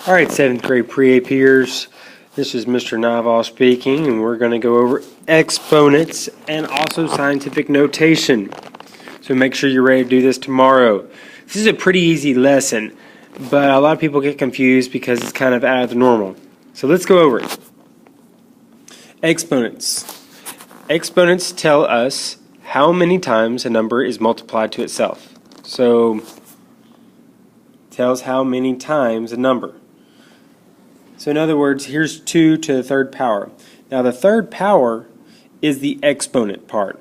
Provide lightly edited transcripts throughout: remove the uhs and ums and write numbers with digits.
Alright, 7th grade pre-APers, this is Mr. Naval speaking, and we're going to go over exponents and also scientific notation. So make sure you're ready to do this tomorrow. This is a pretty easy lesson, but a lot of people get confused because it's kind of out of the normal. So let's go over it. Exponents. Exponents tell us how many times a number is multiplied to itself. So tells how many times a number. So in other words, here's 2 to the third power. Now the third power is the exponent part,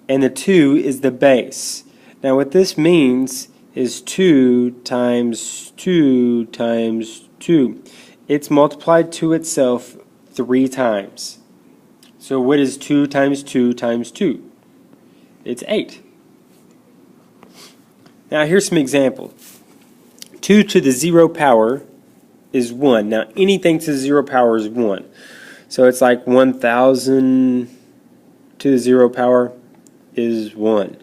and the 2 is the base. Now what this means is 2 times 2 times 2. It's multiplied to itself 3 times. So what is 2 times 2 times 2? It's 8. Now here's some example. 2 to the 0 power is 1. Now anything to the 0 power is 1. So it's like 1,000 to the 0 power is 1.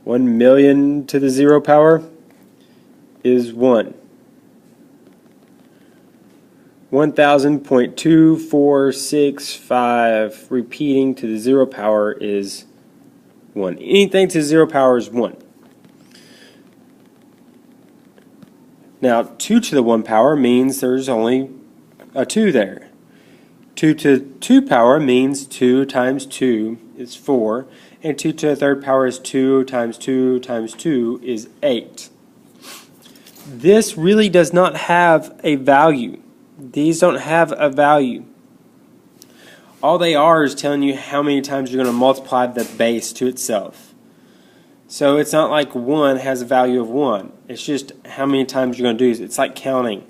1 million to the 0 power is 1. 1,000.2465 repeating to the 0 power is 1. Anything to the 0 power is 1. Now 2 to the 1 power means there's only a 2 there. 2 to the 2 power means 2 times 2 is 4, and 2 to the third power is 2 times 2 times 2 is 8. This really does not have a value. These don't have a value. All they are is telling you how many times you're going to multiply the base to itself. So it's not like 1 has a value of 1. It's just how many times you're going to do it. It's like counting.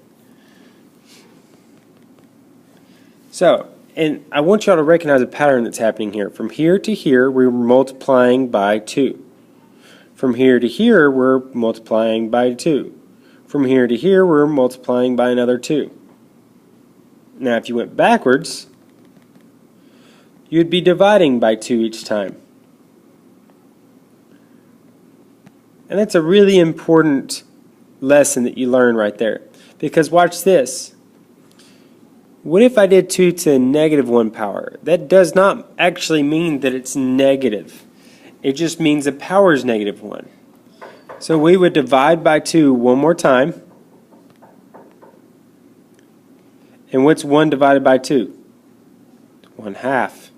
So, and I want y'all to recognize a pattern that's happening here. From here to here, we're multiplying by 2. From here to here, we're multiplying by 2. From here to here, we're multiplying by another 2. Now, if you went backwards, you'd be dividing by 2 each time. And that's a really important lesson that you learn right there. Because watch this. What if I did 2 to the negative 1 power? That does not actually mean that it's negative. It just means the power is negative 1. So we would divide by 2 one more time. And what's 1 divided by 2? 1/2.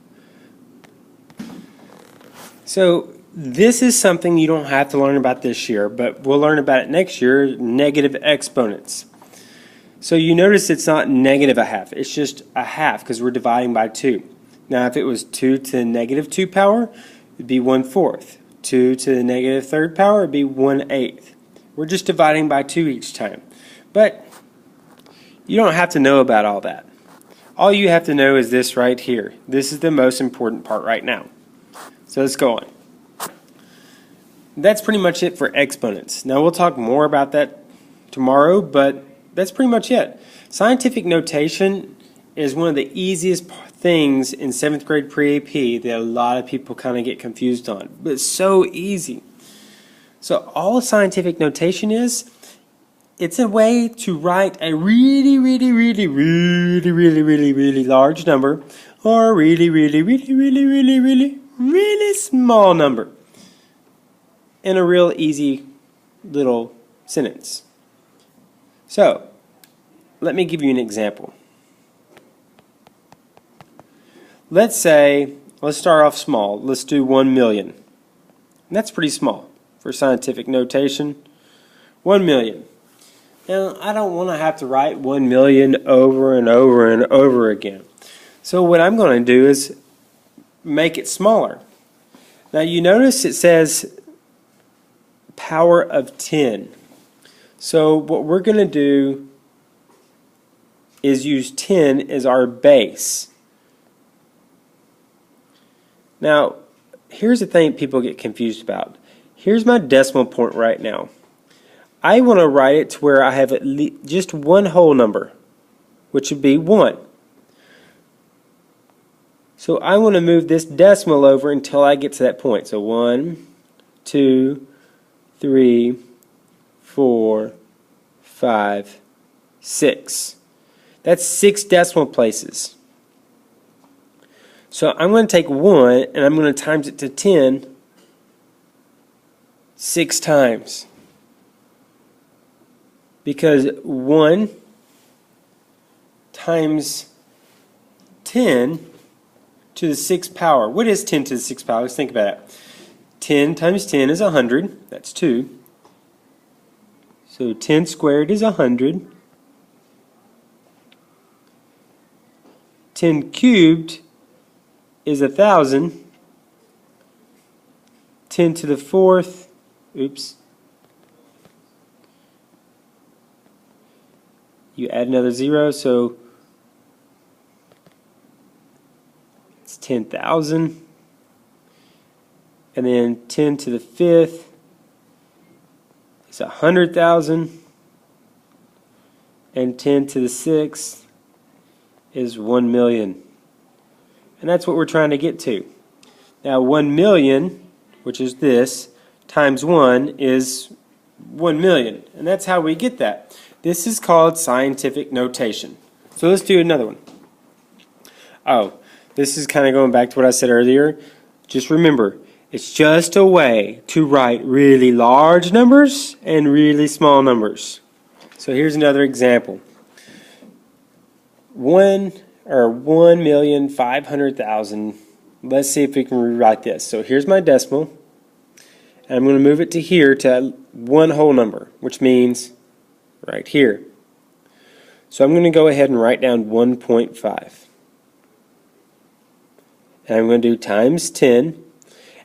So this is something you don't have to learn about this year, but we'll learn about it next year, negative exponents. So you notice it's not negative 1/2, it's just 1/2 because we're dividing by 2. Now if it was 2 to the negative 2 power, it would be 1/4. 2 to the negative third power would be 1/8. We're just dividing by 2 each time. But you don't have to know about all that. All you have to know is this right here. This is the most important part right now. So let's go on. That's pretty much it for exponents. Now we'll talk more about that tomorrow, but that's pretty much it. Scientific notation is one of the easiest things in 7th grade pre-AP that a lot of people kind of get confused on. But it's so easy. So all scientific notation is, it's a way to write a really large number or a really small number in a real easy little sentence. So, let me give you an example. Let's start off small. Let's do 1 million. And that's pretty small for scientific notation. 1 million. Now, I don't want to have to write 1 million over and over and over again. So what I'm going to do is make it smaller. Now you notice it says power of 10. So what we're going to do is use 10 as our base. Now here's the thing people get confused about. Here's my decimal point right now. I want to write it to where I have at least just one whole number, which would be 1. So I want to move this decimal over until I get to that point. So 1, 2, 3, 4, 5, 6. That's 6 decimal places. So I'm going to take 1 and I'm going to times it to 10 6 times. Because 1 times 10 to the 6th power. What is 10 to the 6th power? Let's think about it. 10 times 10 is 100. That's 2. So 10 squared is 100. 10 cubed is 1,000. 10 to the 4th, oops. You add another 0, so it's 10,000. And then 10 to the 5th is 100,000. And 10 to the 6th is 1 million. And that's what we're trying to get to. Now 1 million, which is this, times 1 is 1 million. And that's how we get that. This is called scientific notation. So let's do another one. Oh, this is kind of going back to what I said earlier. Just remember, it's just a way to write really large numbers and really small numbers. So here's another example. 1,500,000. Let's see if we can rewrite this. So here's my decimal. And I'm going to move it to here to one whole number, which means right here. So I'm going to go ahead and write down 1.5. And I'm going to do times 10. And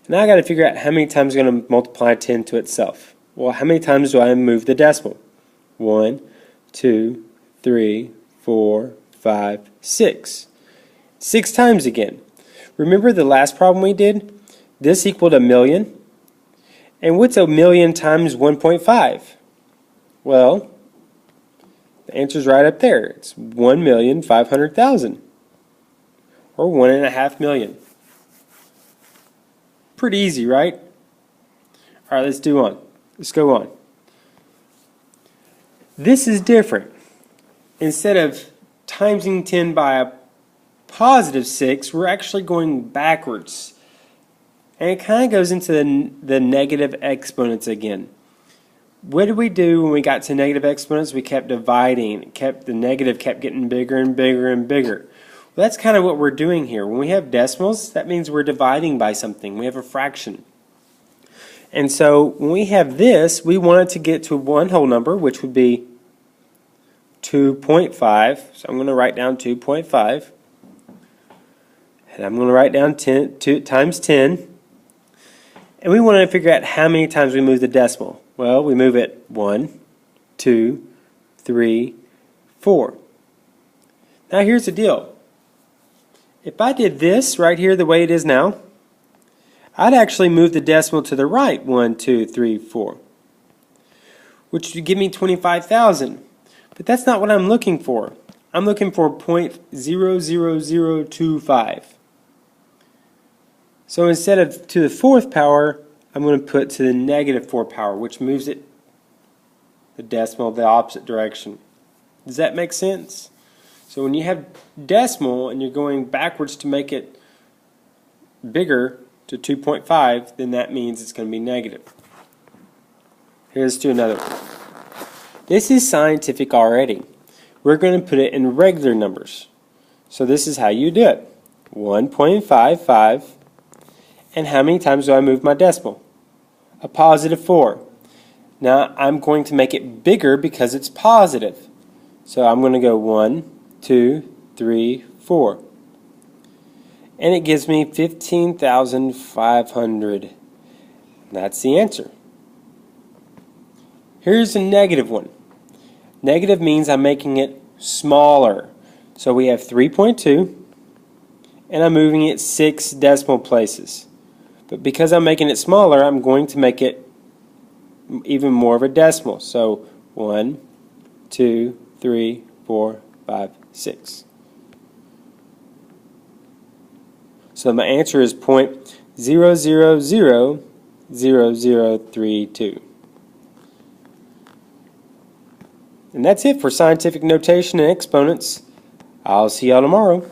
now I got to figure out how many times I'm going to multiply 10 to itself. Well, how many times do I move the decimal? 1, 2, 3, 4, 5, 6. 6 times again. Remember the last problem we did? This equaled 1 million. And what's 1 million times 1.5? Well, the answer's right up there. It's 1,500,000. Or 1.5 million. Pretty easy, right? Alright, let's do on. Let's go on. This is different. Instead of timesing 10 by a positive 6, we're actually going backwards. And it kind of goes into the negative exponents again. What did we do when we got to negative exponents? We kept dividing. The negative kept getting bigger and bigger and bigger. Well, that's kind of what we're doing here. When we have decimals, that means we're dividing by something. We have a fraction. And so when we have this, we want it to get to one whole number, which would be 2.5. So I'm going to write down 2.5. And I'm going to write down 2 times 10. And we want to figure out how many times we move the decimal. Well, we move it 1, 2, 3, 4. Now here's the deal. If I did this right here the way it is now, I'd actually move the decimal to the right 1, 2, 3, 4, which would give me 25,000. But that's not what I'm looking for. I'm looking for 0.00025. So instead of to the 4th power, I'm going to put to the negative 4 power, which moves it the decimal the opposite direction. Does that make sense? So when you have decimal and you're going backwards to make it bigger to 2.5, then that means it's going to be negative. Here's to another one. This is scientific already. We're going to put it in regular numbers. So this is how you do it. 1.55. And how many times do I move my decimal? A positive 4. Now I'm going to make it bigger because it's positive. So I'm going to go 1, 2, 3, 4. And it gives me 15,500. That's the answer. Here's a negative one. Negative means I'm making it smaller. So we have 3.2, and I'm moving it 6 decimal places. But because I'm making it smaller, I'm going to make it even more of a decimal. So 1, 2, 3, 4, 5, 6. So my answer is 0.0000032. And that's it for scientific notation and exponents. I'll see y'all tomorrow.